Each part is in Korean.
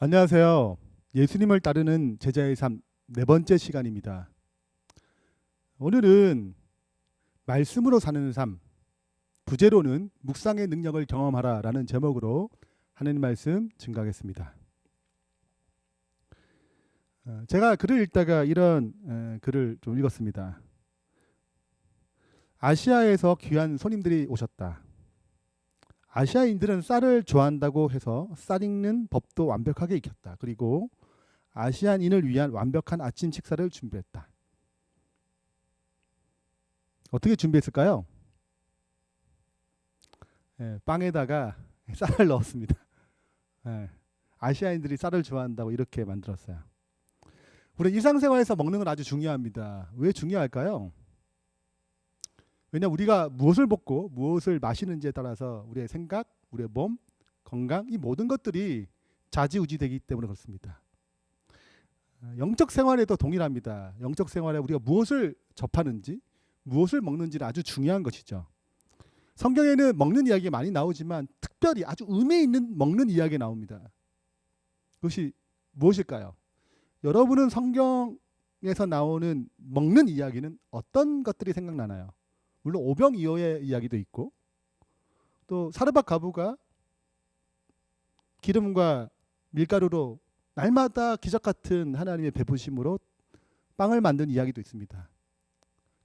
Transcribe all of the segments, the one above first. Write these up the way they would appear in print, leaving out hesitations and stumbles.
안녕하세요. 예수님을 따르는 제자의 삶 네 번째 시간입니다. 오늘은 말씀으로 사는 삶, 부제로는 묵상의 능력을 경험하라 라는 제목으로 하나님 말씀 증거하겠습니다. 제가 글을 읽다가 이런 글을 좀 읽었습니다. 아시아에서 귀한 손님들이 오셨다. 아시아인들은 쌀을 좋아한다고 해서 쌀 익는 법도 완벽하게 익혔다. 그리고 아시안인을 위한 완벽한 아침 식사를 준비했다. 어떻게 준비했을까요? 빵에다가 쌀을 넣었습니다. 아시아인들이 쌀을 좋아한다고 이렇게 만들었어요. 우리 일상생활에서 먹는 건 아주 중요합니다. 왜 중요할까요? 왜냐하면 우리가 무엇을 먹고 무엇을 마시는지에 따라서 우리의 생각, 우리의 몸, 건강 이 모든 것들이 좌지우지되기 때문에 그렇습니다. 영적 생활에도 동일합니다. 영적 생활에 우리가 무엇을 접하는지 무엇을 먹는지는 아주 중요한 것이죠. 성경에는 먹는 이야기가 많이 나오지만 특별히 아주 의미 있는 먹는 이야기가 나옵니다. 그것이 무엇일까요? 여러분은 성경에서 나오는 먹는 이야기는 어떤 것들이 생각나나요? 물론 오병이어의 이야기도 있고 또 사르밧 과부가 기름과 밀가루로 날마다 기적 같은 하나님의 베푸심으로 빵을 만든 이야기도 있습니다.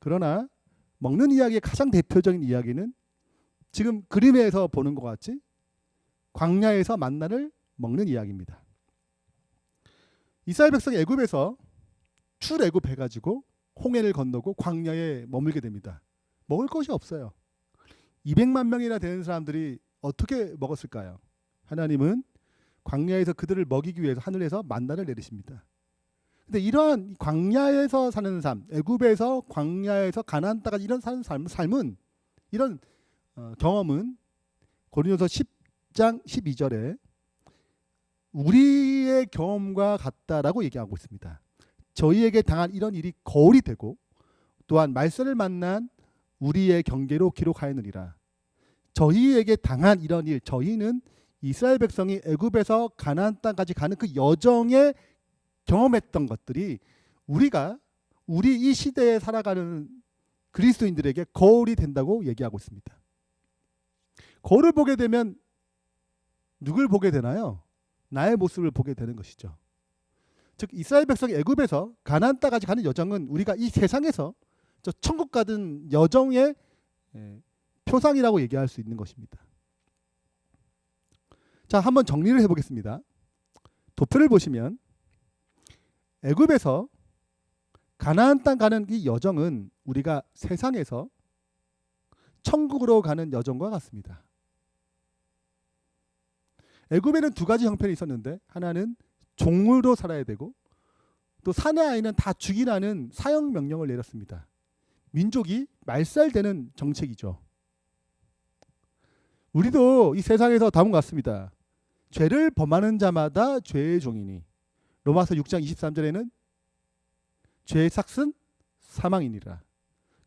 그러나 먹는 이야기의 가장 대표적인 이야기는 지금 그림에서 보는 것 같이 광야에서 만나를 먹는 이야기입니다. 이스라엘 백성이 애굽에서 출애굽해가지고 홍해를 건너고 광야에 머물게 됩니다. 먹을 것이 없어요. 200만 명이나 되는 사람들이 어떻게 먹었을까요? 하나님은 광야에서 그들을 먹이기 위해서 하늘에서 만나를 내리십니다. 근데 이러한 광야에서 사는 삶, 애굽에서 광야에서 가나안 땅까지 이런 사는 삶은 이런 경험은 고린도서 10장 12절에 우리의 경험과 같다라고 얘기하고 있습니다. 저희에게 당한 이런 일이 거울이 되고 또한 말세를 만난 우리의 경계로 기록하였느니라. 저희에게 당한 이런 일, 저희는 이스라엘 백성이 애굽에서 가나안 땅까지 가는 그 여정에 경험했던 것들이 우리 이 시대에 살아가는 그리스도인들에게 거울이 된다고 얘기하고 있습니다. 거울을 보게 되면 누굴 보게 되나요? 나의 모습을 보게 되는 것이죠. 즉 이스라엘 백성이 애굽에서 가나안 땅까지 가는 여정은 우리가 이 세상에서 저 천국 가는 여정의 표상이라고 얘기할 수 있는 것입니다. 자, 한번 정리를 해보겠습니다. 도표를 보시면 애굽에서 가나안 땅 가는 이 여정은 우리가 세상에서 천국으로 가는 여정과 같습니다. 애굽에는 두 가지 형편이 있었는데 하나는 종으로 살아야 되고 또 사내 아이는 다 죽이라는 사형 명령을 내렸습니다. 민족이 말살되는 정책이죠. 우리도 이 세상에서 다음과 같습니다. 죄를 범하는 자마다 죄의 종이니 로마서 6장 23절에는 죄의 삭은 사망이니라.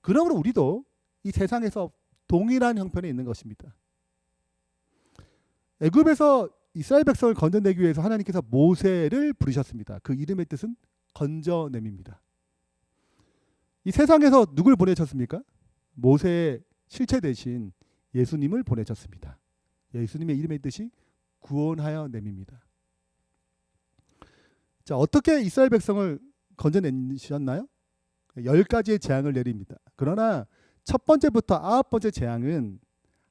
그러므로 우리도 이 세상에서 동일한 형편에 있는 것입니다. 애굽에서 이스라엘 백성을 건져내기 위해서 하나님께서 모세를 부르셨습니다. 그 이름의 뜻은 건져냄입니다. 이 세상에서 누굴 보내셨습니까? 모세의 실체 대신 예수님을 보내셨습니다. 예수님의 이름의 뜻이 구원하여 냄입니다. 자, 어떻게 이스라엘 백성을 건져내셨나요? 10가지의 재앙을 내립니다. 그러나 첫 번째부터 9번째 재앙은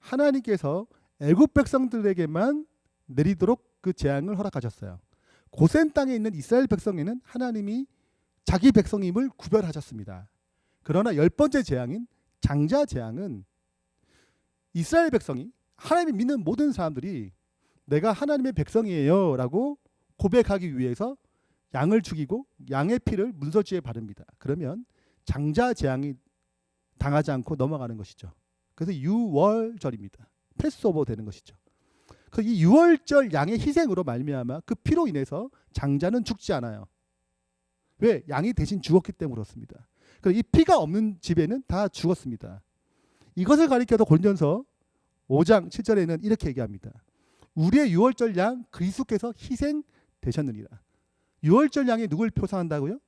하나님께서 애굽 백성들에게만 내리도록 그 재앙을 허락하셨어요. 고센 땅에 있는 이스라엘 백성에는 하나님이 자기 백성임을 구별하셨습니다. 그러나 10번째 재앙인 장자 재앙은 이스라엘 백성이 하나님을 믿는 모든 사람들이 내가 하나님의 백성이에요 라고 고백하기 위해서 양을 죽이고 양의 피를 문설주에 바릅니다. 그러면 장자 재앙이 당하지 않고 넘어가는 것이죠. 그래서 유월절입니다. 패스오버 되는 것이죠. 이 유월절 양의 희생으로 말미암아 그 피로 인해서 장자는 죽지 않아요. 왜? 양이 대신 죽었기 때문에 그렇습니다. 그래서 이 피가 없는 집에는 다 죽었습니다. 이것을 가리켜서 고린도전서 5장 7절에는 이렇게 얘기합니다. 우리의 유월절 양 그리스도께서 희생 되셨느니라. 유월절 양이 누굴 표상한다고요?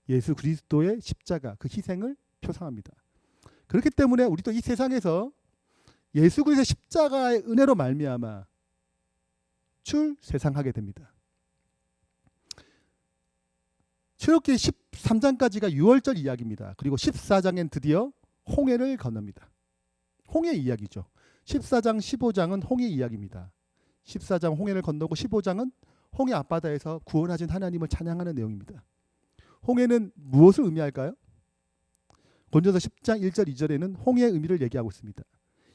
예수 그리스도의 십자가, 그 희생을 표상합니다. 그렇기 때문에 우리도 이 세상에서 예수 그리스도의 십자가의 은혜로 말미암아 출세상하게 됩니다. 출애굽기 13장까지가 유월절 이야기입니다. 그리고 14장엔 드디어 홍해를 건넙니다. 홍해 이야기죠. 14장, 15장은 홍해 이야기입니다. 14장 홍해를 건너고 15장은 홍해 앞바다에서 구원하신 하나님을 찬양하는 내용입니다. 홍해는 무엇을 의미할까요? 고린도서 10장 1절 2절에는 홍해의 의미를 얘기하고 있습니다.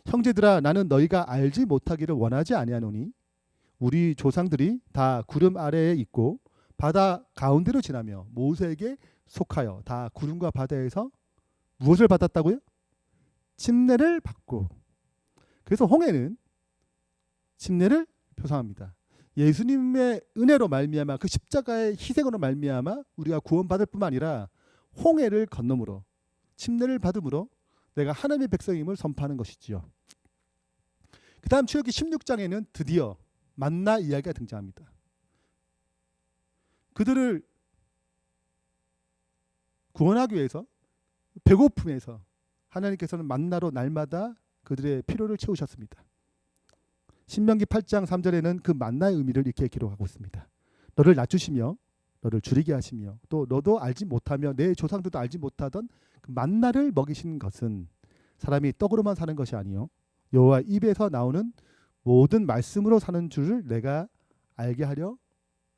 형제들아, 나는 너희가 알지 못하기를 원하지 아니하노니 우리 조상들이 다 구름 아래에 있고 바다 가운데로 지나며 모세에게 속하여 다 구름과 바다에서 무엇을 받았다고요? 침례를 받고. 그래서 홍해는 침례를 표상합니다. 예수님의 은혜로 말미암아, 그 십자가의 희생으로 말미암아 우리가 구원받을 뿐만 아니라 홍해를 건너므로, 침례를 받음으로 내가 하나님의 백성임을 선포하는 것이지요. 그 다음 출애굽기 16장에는 드디어 만나 이야기가 등장합니다. 그들을 구원하기 위해서 배고픔에서 하나님께서는 만나로 날마다 그들의 필요를 채우셨습니다. 신명기 8장 3절에는 그 만나의 의미를 이렇게 기록하고 있습니다. 너를 낮추시며 너를 줄이게 하시며 또 너도 알지 못하며 내 조상들도 알지 못하던 그 만나를 먹이신 것은 사람이 떡으로만 사는 것이 아니요 여호와 입에서 나오는 모든 말씀으로 사는 줄을 내가 알게 하려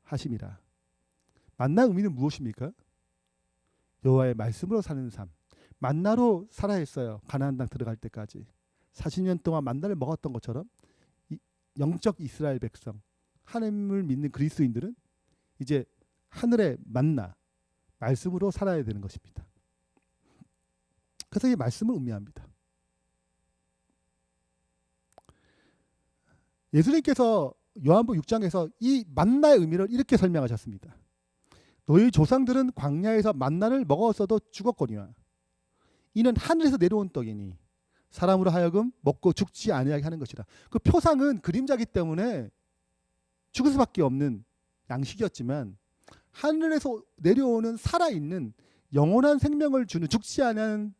하심이라. 만나의 의미는 무엇입니까? 여호와의 말씀으로 사는 삶. 만나로 살아야 했어요. 가나안 땅 들어갈 때까지 40년 동안 만나를 먹었던 것처럼 영적 이스라엘 백성, 하나님을 믿는 그리스도인들은 이제 하늘의 만나, 말씀으로 살아야 되는 것입니다. 그래서 이 말씀을 의미합니다. 예수님께서 요한복음 6장에서 이 만나의 의미를 이렇게 설명하셨습니다. 너희 조상들은 광야에서 만나를 먹었어도 죽었거니와 이는 하늘에서 내려온 떡이니 사람으로 하여금 먹고 죽지 아니하게 하는 것이라. 그 표상은 그림자기 때문에 죽을 수밖에 없는 양식이었지만 하늘에서 내려오는 살아있는 영원한 생명을 주는 죽지 않는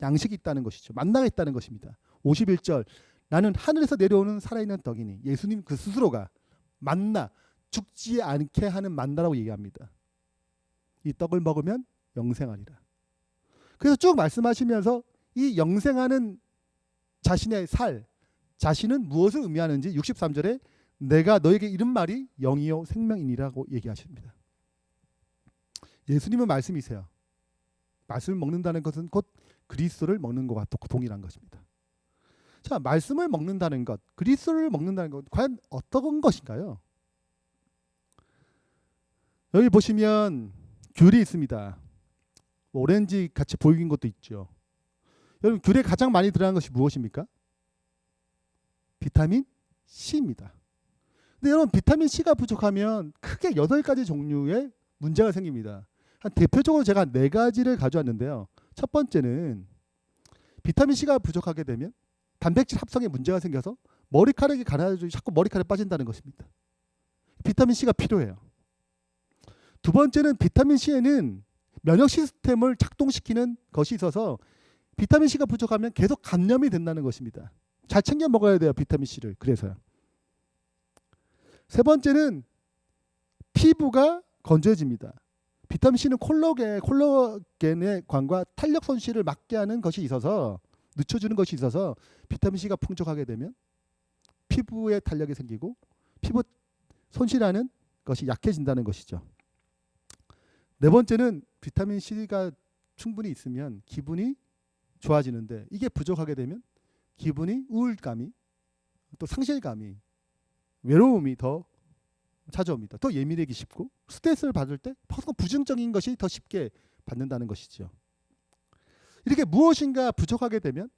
양식이 있다는 것이죠. 만나가 있다는 것입니다. 51절 나는 하늘에서 내려오는 살아있는 떡이니 예수님 그 스스로가 만나, 죽지 않게 하는 만나라고 얘기합니다. 이 떡을 먹으면 영생하리라. 그래서 쭉 말씀하시면서 이 영생하는 자신의 자신은 무엇을 의미하는지 63절에 내가 너에게 이른 말이 영이요 생명이니라고 얘기하십니다. 예수님은 말씀이세요. 말씀을 먹는다는 것은 곧 그리스도를 먹는 것과 동일한 것입니다. 자, 말씀을 먹는다는 것, 그리스도를 먹는다는 것, 과연 어떤 것인가요? 여기 보시면 귤이 있습니다. 오렌지 같이 보이는 것도 있죠. 여러분, 귤에 가장 많이 들어간 것이 무엇입니까? 비타민 C입니다. 근데 여러분, 비타민 C가 부족하면 크게 8가지 종류의 문제가 생깁니다. 한 대표적으로 제가 4가지를 가져왔는데요. 첫 번째는 비타민 C가 부족하게 되면 단백질 합성에 문제가 생겨서 머리카락이 가라앉아서 자꾸 머리카락이 빠진다는 것입니다. 비타민 C가 필요해요. 두 번째는 비타민 C에는 면역 시스템을 작동시키는 것이 있어서 비타민 C가 부족하면 계속 감염이 된다는 것입니다. 잘 챙겨 먹어야 돼요, 비타민 C를. 그래서요. 세 번째는 피부가 건조해집니다. 비타민 C는 콜라겐의 관과 탄력 손실을 막게 하는 것이 있어서, 늦춰주는 것이 있어서 비타민 C가 풍족하게 되면 피부에 탄력이 생기고 피부 손실하는 것이 약해진다는 것이죠. 네 번째는 비타민 C가 충분히 있으면 기분이 좋아지는데 이게 부족하게 되면 기분이 우울감이 또 상실감이 외로움이 더 찾아옵니다. 더 예민해지기 쉽고 스트레스를 받을 때 부정적인 것이 더 쉽게 받는다는 것이죠. 이렇게 무엇인가 부족하게 되면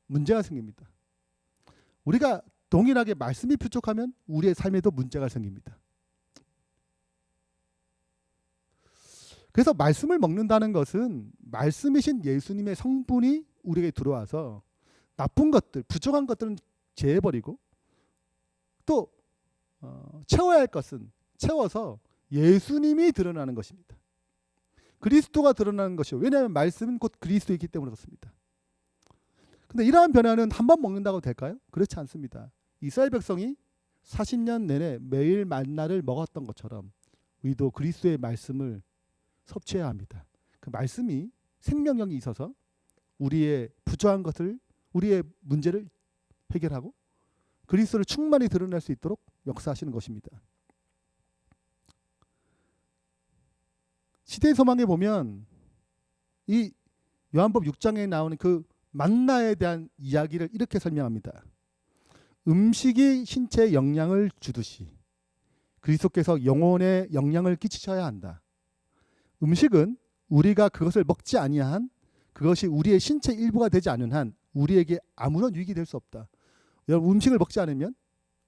문제가 생깁니다. 우리가 동일하게 말씀이 부족하면 우리의 삶에도 문제가 생깁니다. 그래서 말씀을 먹는다는 것은 말씀이신 예수님의 성분이 우리에게 들어와서 나쁜 것들, 부족한 것들은 제해버리고 또 채워야 할 것은 채워서 예수님이 드러나는 것입니다. 그리스도가 드러나는 것이요. 왜냐하면 말씀은 곧 그리스도이기 때문에 그렇습니다. 근데 이러한 변화는 한 번 먹는다고 될까요? 그렇지 않습니다. 이스라엘 백성이 40년 내내 매일 만나를 먹었던 것처럼 우리도 그리스도의 말씀을 섭취해야 합니다. 그 말씀이 생명력이 있어서 우리의 부족한 것을, 우리의 문제를 해결하고 그리스도를 충만히 드러낼 수 있도록 역사하시는 것입니다. 시대의 소망에 보면 이 요한복음 6장에 나오는 그 만나에 대한 이야기를 이렇게 설명합니다. 음식이 신체에 영향을 주듯이 그리스도께서 영혼에 영향을 끼치셔야 한다. 음식은 우리가 그것을 먹지 아니한, 그것이 우리의 신체 일부가 되지 않은 한 우리에게 아무런 유익이 될 수 없다. 여러분, 음식을 먹지 않으면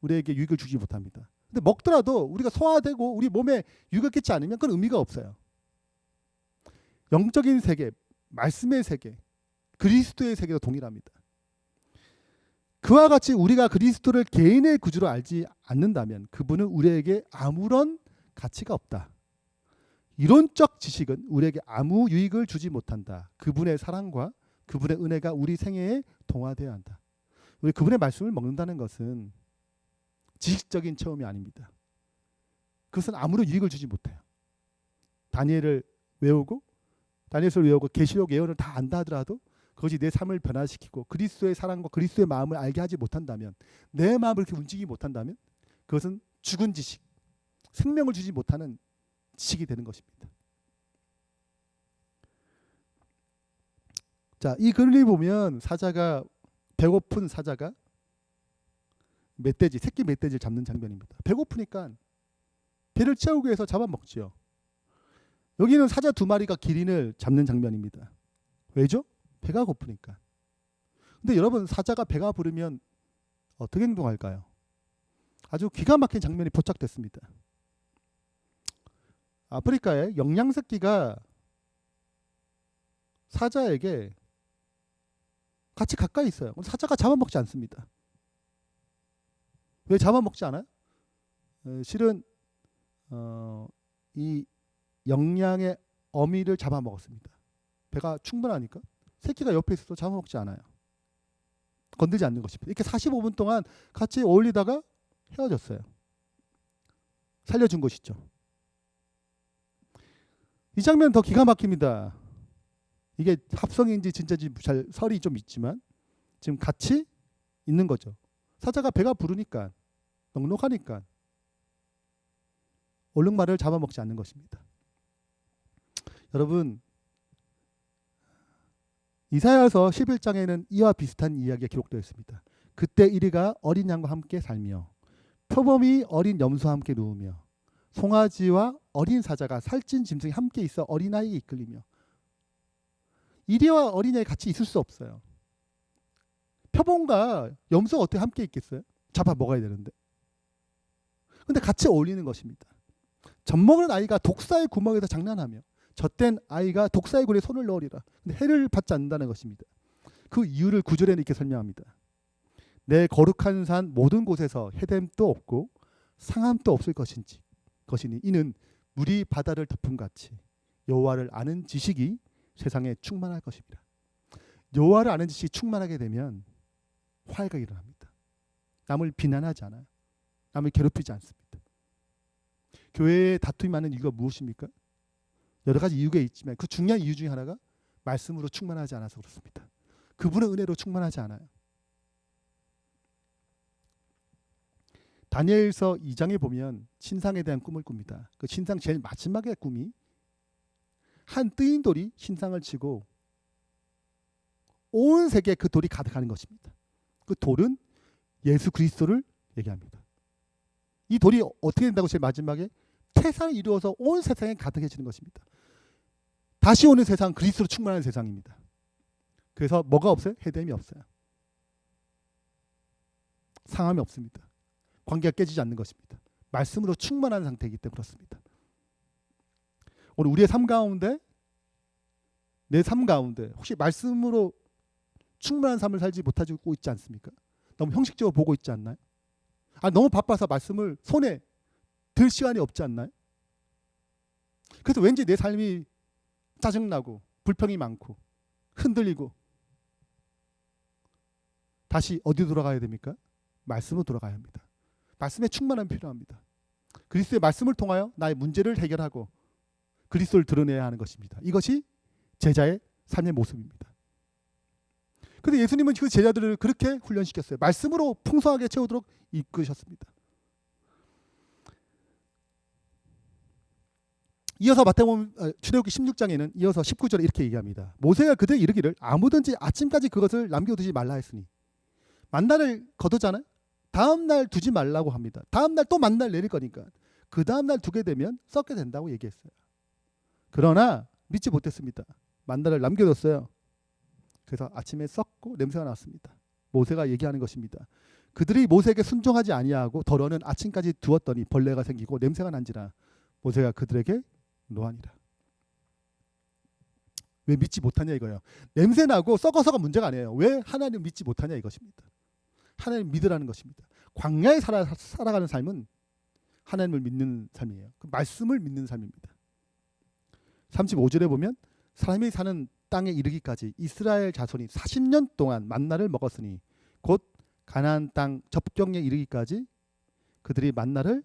우리에게 유익을 주지 못합니다. 근데 먹더라도 우리가 소화되고 우리 몸에 유익을 끼치지 않으면 그건 의미가 없어요. 영적인 세계, 말씀의 세계, 그리스도의 세계도 동일합니다. 그와 같이 우리가 그리스도를 개인의 구주로 알지 않는다면 그분은 우리에게 아무런 가치가 없다. 이론적 지식은 우리에게 아무 유익을 주지 못한다. 그분의 사랑과 그분의 은혜가 우리 생애에 동화되어야 한다. 우리 그분의 말씀을 먹는다는 것은 지식적인 체험이 아닙니다. 그것은 아무런 유익을 주지 못해요. 다니엘을 외우고 다니엘서를 외우고 계시록 예언을 다 안다 하더라도 그것이 내 삶을 변화시키고 그리스도의 사랑과 그리스도의 마음을 알게 하지 못한다면, 내 마음을 이렇게 움직이지 못한다면 그것은 죽은 지식, 생명을 주지 못하는 지식이 되는 것입니다. 자, 이 글을 보면 사자가, 배고픈 사자가 멧돼지, 새끼 멧돼지를 잡는 장면입니다. 배고프니까 배를 채우기 위해서 잡아먹지요. 여기는 사자 두 마리가 기린을 잡는 장면입니다. 왜죠? 배가 고프니까. 근데 여러분, 사자가 배가 부르면 어떻게 행동할까요? 아주 기가 막힌 장면이 포착됐습니다. 아프리카에 영양새끼가 사자에게 같이 가까이 있어요. 사자가 잡아먹지 않습니다. 왜 잡아먹지 않아요? 실은 이 영양의 어미를 잡아먹었습니다. 배가 충분하니까 새끼가 옆에 있어도 잡아먹지 않아요. 건들지 않는 것입니다. 이렇게 45분 동안 같이 어울리다가 헤어졌어요. 살려준 것이죠. 이 장면 더 기가 막힙니다. 이게 합성인지 진짜인지 잘 설이 좀 있지만 지금 같이 있는 거죠. 사자가 배가 부르니까, 넉넉하니까 얼룩말을 잡아먹지 않는 것입니다. 여러분, 이사야서 11장에는 이와 비슷한 이야기가 기록되어 있습니다. 그때 이리가 어린 양과 함께 살며 표범이 어린 염소와 함께 누우며 송아지와 어린 사자가 살찐 짐승이 함께 있어 어린아이에게 이끌리며. 이리와 어린아이 같이 있을 수 없어요. 표범과 염소가 어떻게 함께 있겠어요? 잡아 먹어야 되는데. 근데 같이 어울리는 것입니다. 젖먹는 아이가 독사의 구멍에서 장난하며 젖된 아이가 독사의 굴에 손을 넣으리라. 근데 해를 받지 않는다는 것입니다. 그 이유를 9절에는 이렇게 설명합니다. 내 거룩한 산 모든 곳에서 해됨도 없고 상함도 없을 것이니 이는 물이 바다를 덮음같이 여호와를 아는 지식이 세상에 충만할 것입니다. 여호와를 아는 지식이 충만하게 되면 화해가 일어납니다. 남을 비난하지 않아요. 남을 괴롭히지 않습니다. 교회에 다툼이 많은 이유가 무엇입니까? 여러 가지 이유가 있지만 그 중요한 이유 중에 하나가 말씀으로 충만하지 않아서 그렇습니다. 그분의 은혜로 충만하지 않아요. 다니엘서 2장에 보면 신상에 대한 꿈을 꿉니다. 그 신상 제일 마지막의 꿈이 한 뜨인 돌이 신상을 치고 온 세계에 그 돌이 가득하는 것입니다. 그 돌은 예수 그리스도를 얘기합니다. 이 돌이 어떻게 된다고 제일 마지막에 태산을 이루어서 온 세상에 가득해지는 것입니다. 다시 오는 세상, 그리스도로 충만한 세상입니다. 그래서 뭐가 없어요? 해됨이 없어요. 상함이 없습니다. 관계가 깨지지 않는 것입니다. 말씀으로 충만한 상태이기 때문에 그렇습니다. 오늘 우리의 삶 가운데, 내 삶 가운데 혹시 말씀으로 충만한 삶을 살지 못하고 있지 않습니까? 너무 형식적으로 보고 있지 않나요? 너무 바빠서 말씀을 손에 들 시간이 없지 않나요? 그래서 왠지 내 삶이 짜증나고 불평이 많고 흔들리고 다시 어디 돌아가야 됩니까? 말씀으로 돌아가야 합니다. 말씀에 충만함이 필요합니다. 그리스도의 말씀을 통하여 나의 문제를 해결하고 그리스도를 드러내야 하는 것입니다. 이것이 제자의 삶의 모습입니다. 그런데 예수님은 그 제자들을 그렇게 훈련시켰어요. 말씀으로 풍성하게 채우도록 이끄셨습니다. 이어서 마태복음 출애굽기 16장에는 이어서 19절에 이렇게 얘기합니다. 모세가 그들에게 이르기를 아무든지 아침까지 그것을 남겨두지 말라 했으니 만나를 거두잖아요. 다음 날 두지 말라고 합니다. 다음 날 또 만날 내릴 거니까 그 다음 날 두게 되면 썩게 된다고 얘기했어요. 그러나 믿지 못했습니다. 만나를 남겨뒀어요. 그래서 아침에 썩고 냄새가 났습니다. 모세가 얘기하는 것입니다. 그들이 모세에게 순종하지 아니하고 더러는 아침까지 두었더니 벌레가 생기고 냄새가 난지라 모세가 그들에게 노하니라. 왜 믿지 못하냐 이거예요. 냄새 나고 썩어서가 문제가 아니에요. 왜 하나님 믿지 못하냐 이것입니다. 하나님 믿으라는 것입니다. 광야에 살아가는 삶은 하나님을 믿는 삶이에요. 그 말씀을 믿는 삶입니다. 35절에 보면 사람이 사는 땅에 이르기까지 이스라엘 자손이 40년 동안 만나를 먹었으니 곧 가나안 땅 접경에 이르기까지 그들이 만나를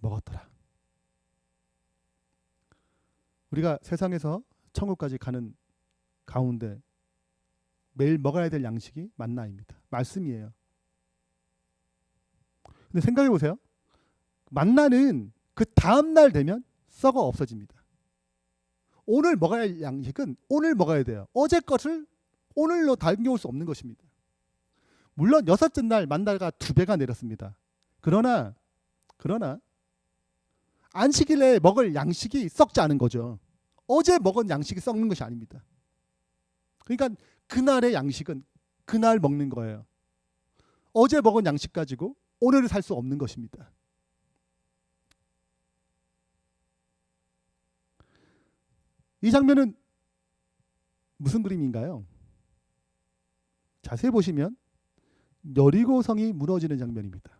먹었더라. 우리가 세상에서 천국까지 가는 가운데 매일 먹어야 될 양식이 만나입니다. 말씀이에요. 근데 생각해 보세요. 만나는 그 다음 날 되면 썩어 없어집니다. 오늘 먹어야 할 양식은 오늘 먹어야 돼요. 어제 것을 오늘로 당겨올 수 없는 것입니다. 물론 여섯째 날 만나가 2배가 내렸습니다. 그러나 안식일에 먹을 양식이 썩지 않은 거죠. 어제 먹은 양식이 썩는 것이 아닙니다. 그러니까 그날의 양식은 그날 먹는 거예요. 어제 먹은 양식 가지고 오늘을 살 수 없는 것입니다. 이 장면은 무슨 그림인가요? 자세히 보시면 여리고성이 무너지는 장면입니다.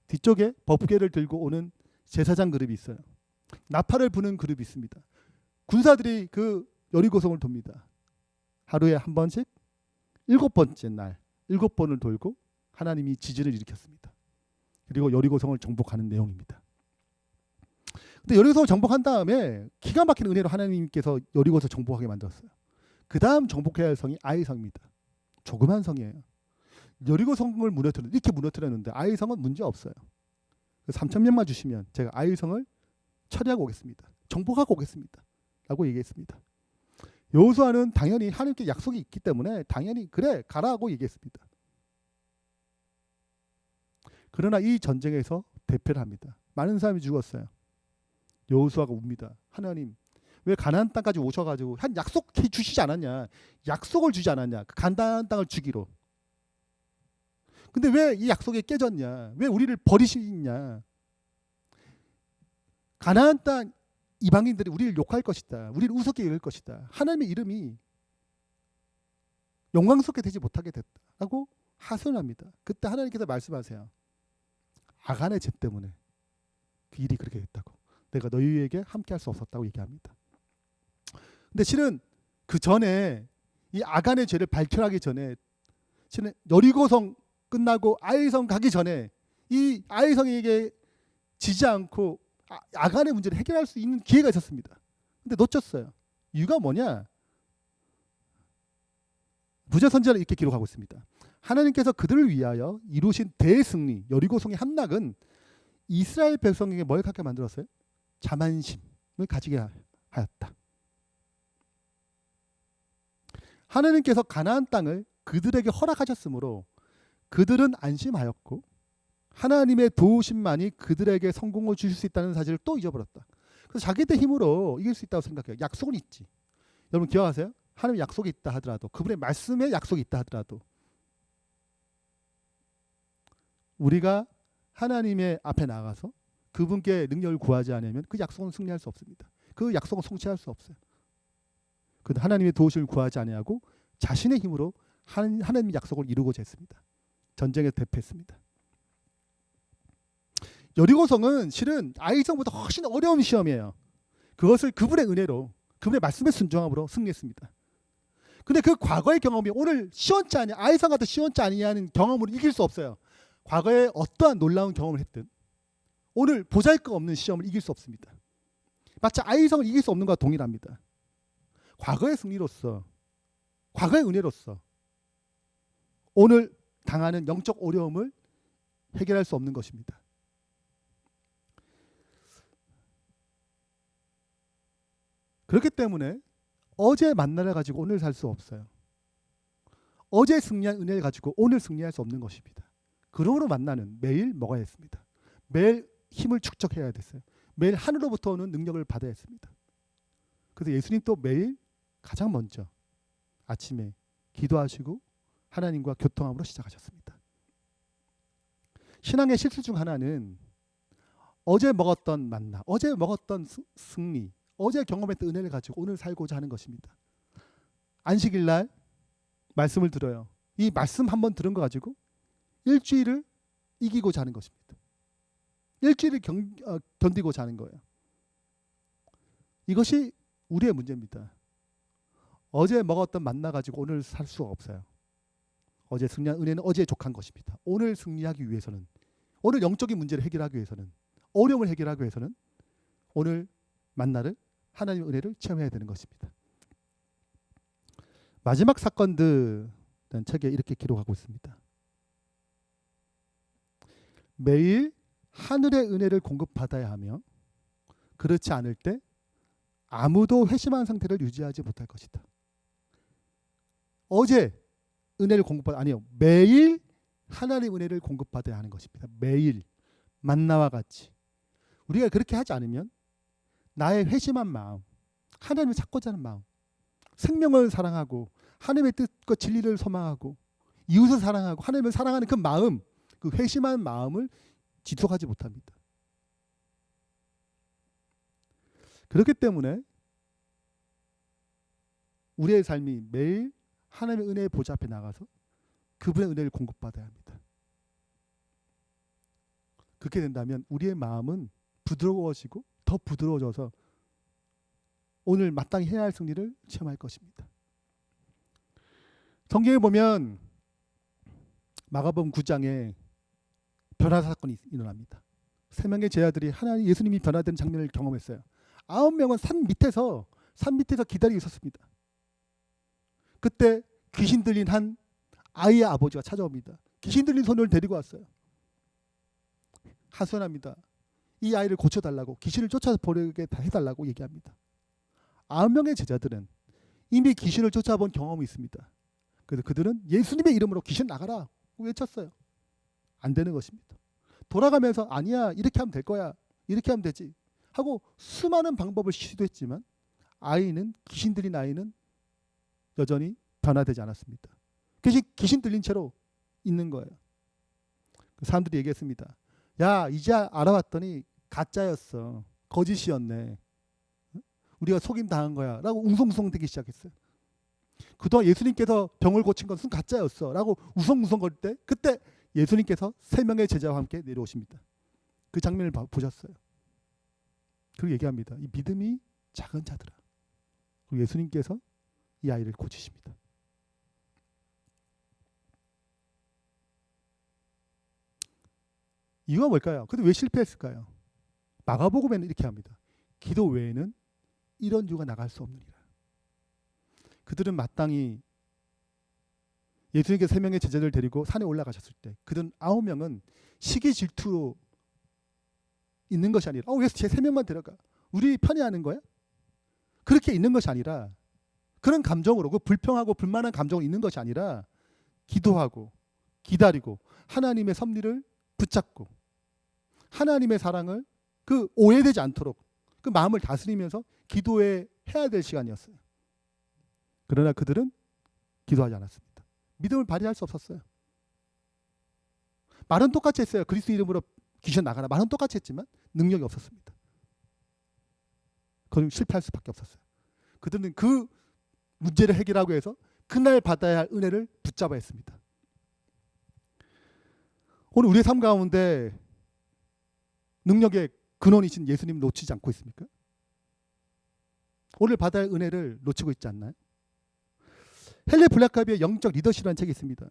뒤쪽에 법궤를 들고 오는 제사장 그룹이 있어요. 나팔을 부는 그룹이 있습니다. 군사들이 그 여리고성을 돕니다. 하루에 한 번씩 7번째 날 7번을 돌고 하나님이 지진을 일으켰습니다. 그리고 여리고성을 정복하는 내용입니다. 근데 여리고성을 정복한 다음에 기가 막힌 은혜로 하나님께서 여리고성을 정복하게 만들었어요. 그 다음 정복해야 할 성이 아이성입니다. 조그만 성이에요. 여리고성을 이렇게 무너뜨렸는데 아이성은 문제 없어요. 3,000명만 주시면 제가 아이성을 처리하고 오겠습니다. 정복하고 오겠습니다. 라고 얘기했습니다. 여호수아는 당연히 하나님께 약속이 있기 때문에 당연히 그래 가라고 얘기했습니다. 그러나 이 전쟁에서 대패를 합니다. 많은 사람이 죽었어요. 여호수아가 웁니다. 하나님 왜 가나안 땅까지 오셔가지고 한 약속해 주시지 않았냐. 약속을 주지 않았냐. 그 가나안 땅을 주기로. 근데 왜 이 약속이 깨졌냐. 왜 우리를 버리시냐. 가나안 땅 이방인들이 우리를 욕할 것이다. 우리를 우습게 여길 것이다. 하나님의 이름이 영광스럽게 되지 못하게 됐다라고 하소연합니다. 그때 하나님께서 말씀하세요. 아간의 죄 때문에 그 일이 그렇게 됐다고. 내가 너희에게 함께할 수 없었다고 얘기합니다. 근데 실은 그 전에 이 아간의 죄를 밝혀하기 전에 실은 여리고성 끝나고 아이성 가기 전에 이 아이성에게 지지 않고 아간의 문제를 해결할 수 있는 기회가 있었습니다. 근데 놓쳤어요. 이유가 뭐냐? 부자선지자는 이렇게 기록하고 있습니다. 하나님께서 그들을 위하여 이루신 대승리 여리고성의 함락은 이스라엘 백성에게 뭘 갖게 만들었어요? 자만심을 가지게 하였다. 하나님께서 가나안 땅을 그들에게 허락하셨으므로 그들은 안심하였고 하나님의 도우심만이 그들에게 성공을 주실 수 있다는 사실을 또 잊어버렸다. 그래서 자기들 힘으로 이길 수 있다고 생각해요. 약속은 있지. 여러분 기억하세요? 하나님의 약속이 있다 하더라도 그분의 말씀에 약속이 있다 하더라도 우리가 하나님의 앞에 나가서 그분께 능력을 구하지 않으면 그 약속은 승리할 수 없습니다. 그 약속은 성취할 수 없어요. 그런데 하나님의 도우심을 구하지 아니하고 자신의 힘으로 하나님의 약속을 이루고자 했습니다. 전쟁에 대패했습니다. 여리고성은 실은 아이성보다 훨씬 어려운 시험이에요. 그것을 그분의 은혜로, 그분의 말씀의 순종함으로 승리했습니다. 근데 그 과거의 경험이 오늘 시원치 아니, 아이성 같은 시원치 아니하는 경험으로 이길 수 없어요. 과거에 어떠한 놀라운 경험을 했든 오늘 보잘것없는 시험을 이길 수 없습니다. 마치 아이성을 이길 수 없는 것과 동일합니다. 과거의 승리로서, 과거의 은혜로서 오늘 당하는 영적 어려움을 해결할 수 없는 것입니다. 그렇기 때문에 어제 만나를 가지고 오늘 살 수 없어요. 어제 승리한 은혜를 가지고 오늘 승리할 수 없는 것입니다. 그러므로 만나는 매일 먹어야 했습니다. 매일 힘을 축적해야 됐어요. 매일 하늘로부터 오는 능력을 받아야 했습니다. 그래서 예수님 또 매일 가장 먼저 아침에 기도하시고 하나님과 교통함으로 시작하셨습니다. 신앙의 실수 중 하나는 어제 먹었던 만나, 어제 먹었던 승리, 어제 경험했던 은혜를 가지고 오늘 살고자 하는 것입니다. 안식일 날 말씀을 들어요. 이 말씀 한번 들은 거 가지고 일주일을 이기고자 하는 것입니다. 일주일을 견디고자 하는 거예요. 이것이 우리의 문제입니다. 어제 먹었던 만나 가지고 오늘 살 수가 없어요. 어제 승리한 은혜는 어제에 족한 것입니다. 오늘 승리하기 위해서는, 오늘 영적인 문제를 해결하기 위해서는, 어려움을 해결하기 위해서는 오늘 만나를, 하나님의 은혜를 체험해야 되는 것입니다. 마지막 사건들이라는 책에 이렇게 기록하고 있습니다. 매일 하늘의 은혜를 공급받아야 하며 그렇지 않을 때 아무도 회심한 상태를 유지하지 못할 것이다. 어제 은혜를 아니요, 매일 하나님의 은혜를 공급받아야 하는 것입니다. 매일 만나와 같이. 우리가 그렇게 하지 않으면 나의 회심한 마음, 하나님을 찾고자 하는 마음, 생명을 사랑하고 하나님의 뜻과 진리를 소망하고 이웃을 사랑하고 하나님을 사랑하는 그 마음, 그 회심한 마음을 지속하지 못합니다. 그렇기 때문에 우리의 삶이 매일 하나님의 은혜의 보좌 앞에 나가서 그분의 은혜를 공급받아야 합니다. 그렇게 된다면 우리의 마음은 부드러워지고 더 부드러워져서 오늘 마땅히 해야 할 승리를 체험할 것입니다. 성경에 보면 마가복음 9장에 변화 사건이 일어납니다. 3명의 제자들이 하나님 예수님이 변화된 장면을 경험했어요. 9명은 산 밑에서 기다리고 있었습니다. 그때 귀신 들린 한 아이의 아버지가 찾아옵니다. 귀신 들린 소녀를 데리고 왔어요. 하소연합니다. 이 아이를 고쳐달라고, 귀신을 쫓아버리게 해달라고 얘기합니다. 9명의 제자들은 이미 귀신을 쫓아본 경험이 있습니다. 그래서 그들은 예수님의 이름으로 귀신 나가라 외쳤어요. 안 되는 것입니다. 돌아가면서 아니야, 이렇게 하면 될 거야, 이렇게 하면 되지 하고 수많은 방법을 시도했지만 귀신 들린 아이는 여전히 변화되지 않았습니다. 귀신 들린 채로 있는 거예요. 사람들이 얘기했습니다. 야, 이제 알아봤더니 가짜였어, 거짓이었네, 우리가 속임 당한 거야 라고 웅성웅성대기 시작했어요. 그동안 예수님께서 병을 고친 것은 가짜였어 라고 우성우성거릴 때 그때 예수님께서 3명의 제자와 함께 내려오십니다. 그 장면을 보셨어요. 그리고 얘기합니다. 이 믿음이 작은 자들아. 그리고 예수님께서 이 아이를 고치십니다. 이유가 뭘까요? 근데 왜 실패했을까요? 마가복음에는 이렇게 합니다. 기도 외에는 이런 유가 나갈 수 없느니라. 그들은 마땅히 예수님께서 3명의 제자들을 데리고 산에 올라가셨을 때 그들은 9명은 시기 질투로 있는 것이 아니라 왜 제 3명만 데려가? 우리 편애하는 거야? 그렇게 있는 것이 아니라 그런 감정으로, 그 불평하고 불만한 감정으로 있는 것이 아니라 기도하고 기다리고 하나님의 섭리를 붙잡고 하나님의 사랑을 그 오해되지 않도록 그 마음을 다스리면서 기도해 해야 될 시간이었어요. 그러나 그들은 기도하지 않았습니다. 믿음을 발휘할 수 없었어요. 말은 똑같이 했어요. 그리스도 이름으로 귀신 나가라. 말은 똑같이 했지만 능력이 없었습니다. 그건 실패할 수밖에 없었어요. 그들은 그 문제를 해결하기 위해서 그날 받아야 할 은혜를 붙잡아야 했습니다. 오늘 우리의 삶 가운데 능력의 근원이신 예수님 놓치지 않고 있습니까? 오늘 받아야 할 은혜를 놓치고 있지 않나요? 헨리 블랙카비의 영적 리더십이라는 책이 있습니다.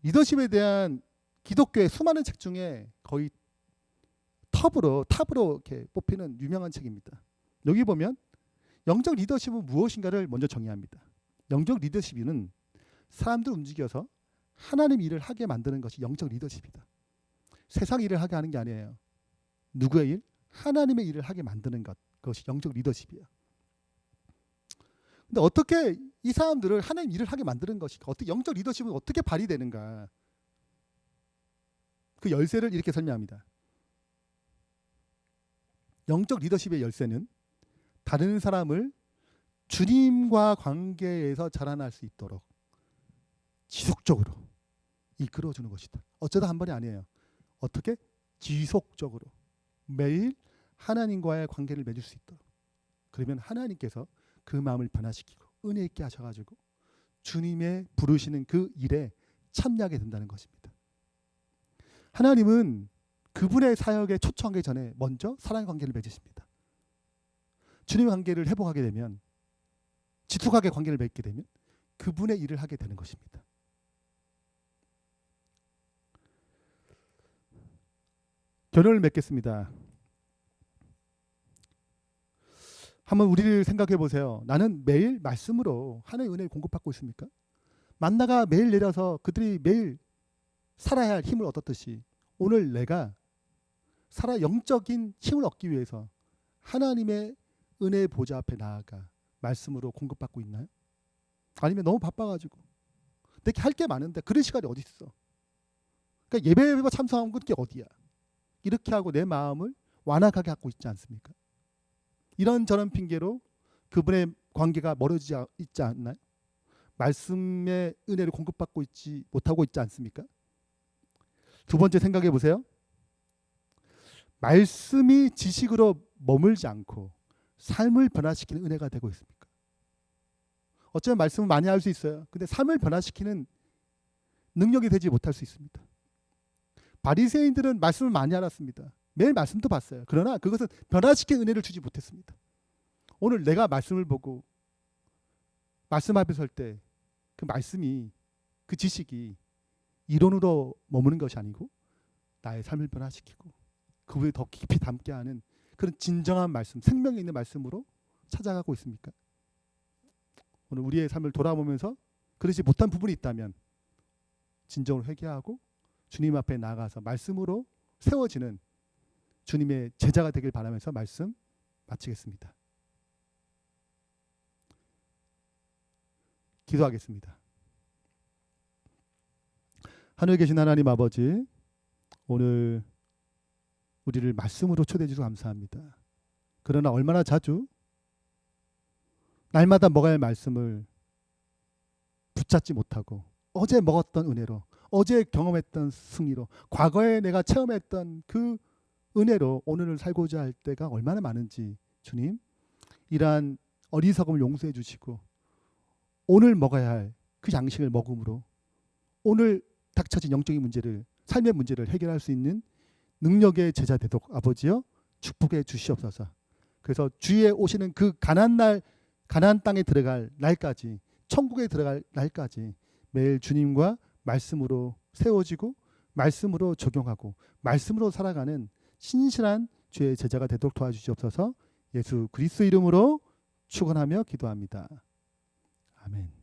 리더십에 대한 기독교의 수많은 책 중에 거의 탑으로 이렇게 뽑히는 유명한 책입니다. 여기 보면 영적 리더십은 무엇인가를 먼저 정의합니다. 영적 리더십은 사람들을 움직여서 하나님 일을 하게 만드는 것이 영적 리더십이다. 세상 일을 하게 하는 게 아니에요. 누구의 일? 하나님의 일을 하게 만드는 것. 그것이 영적 리더십이에요. 근데 어떻게 이 사람들을 하나님 일을 하게 만드는 것일까? 어떻게 영적 리더십은 어떻게 발휘되는가? 그 열쇠를 이렇게 설명합니다. 영적 리더십의 열쇠는 다른 사람을 주님과 관계에서 자라날 수 있도록 지속적으로 이끌어주는 것이다. 어쩌다 한 번이 아니에요. 어떻게? 지속적으로 매일 하나님과의 관계를 맺을 수 있도록. 그러면 하나님께서 그 마음을 변화시키고 은혜 있게 하셔가지고 주님의 부르시는 그 일에 참여하게 된다는 것입니다. 하나님은 그분의 사역에 초청하기 전에 먼저 사랑의 관계를 맺으십니다. 주님의 관계를 회복하게 되면, 지속하게 관계를 맺게 되면 그분의 일을 하게 되는 것입니다. 결론을 맺겠습니다. 한번 우리를 생각해 보세요. 나는 매일 말씀으로 하나님의 은혜를 공급받고 있습니까? 만나가 매일 내려서 그들이 매일 살아야 할 힘을 얻었듯이 오늘 내가 영적인 힘을 얻기 위해서 하나님의 은혜의 보좌 앞에 나아가 말씀으로 공급받고 있나요? 아니면 너무 바빠가지고 내게 할 게 많은데 그런 시간이 어디 있어? 그러니까 예배에 참석하는 게 어디야? 이렇게 하고 내 마음을 완악하게 하고 있지 않습니까? 이런저런 핑계로 그분의 관계가 멀어지지 있지 않나요? 말씀의 은혜를 공급받고 있지 못하고 있지 않습니까? 두 번째 생각해 보세요. 말씀이 지식으로 머물지 않고 삶을 변화시키는 은혜가 되고 있습니까? 어쩌면 말씀을 많이 알 수 있어요. 근데 삶을 변화시키는 능력이 되지 못할 수 있습니다. 바리새인들은 말씀을 많이 알았습니다. 매일 말씀도 봤어요. 그러나 그것은 변화시키는 은혜를 주지 못했습니다. 오늘 내가 말씀을 보고 말씀 앞에 설 때 그 말씀이, 그 지식이 이론으로 머무는 것이 아니고 나의 삶을 변화시키고 그분을 더 깊이 담게 하는 그런 진정한 말씀, 생명이 있는 말씀으로 찾아가고 있습니까? 오늘 우리의 삶을 돌아보면서 그러지 못한 부분이 있다면 진정으로 회개하고 주님 앞에 나아가서 말씀으로 세워지는 주님의 제자가 되길 바라면서 말씀 마치겠습니다. 기도하겠습니다. 하늘에 계신 하나님 아버지, 오늘 우리를 말씀으로 초대해 주셔서 감사합니다. 그러나 얼마나 자주 날마다 먹어야 할 말씀을 붙잡지 못하고 어제 먹었던 은혜로, 어제 경험했던 승리로, 과거에 내가 체험했던 그 은혜로 오늘을 살고자 할 때가 얼마나 많은지 주님, 이러한 어리석음을 용서해 주시고 오늘 먹어야 할 그 양식을 먹음으로 오늘 닥쳐진 영적인 문제를, 삶의 문제를 해결할 수 있는 능력의 제자 되도록 아버지여 축복해 주시옵소서. 그래서 주에 오시는 그 가나안 땅에 들어갈 날까지, 천국에 들어갈 날까지 매일 주님과 말씀으로 세워지고 말씀으로 적용하고 말씀으로 살아가는 신실한 주의 제자가 되도록 도와주시옵소서. 예수 그리스도 이름으로 축원하며 기도합니다. 아멘.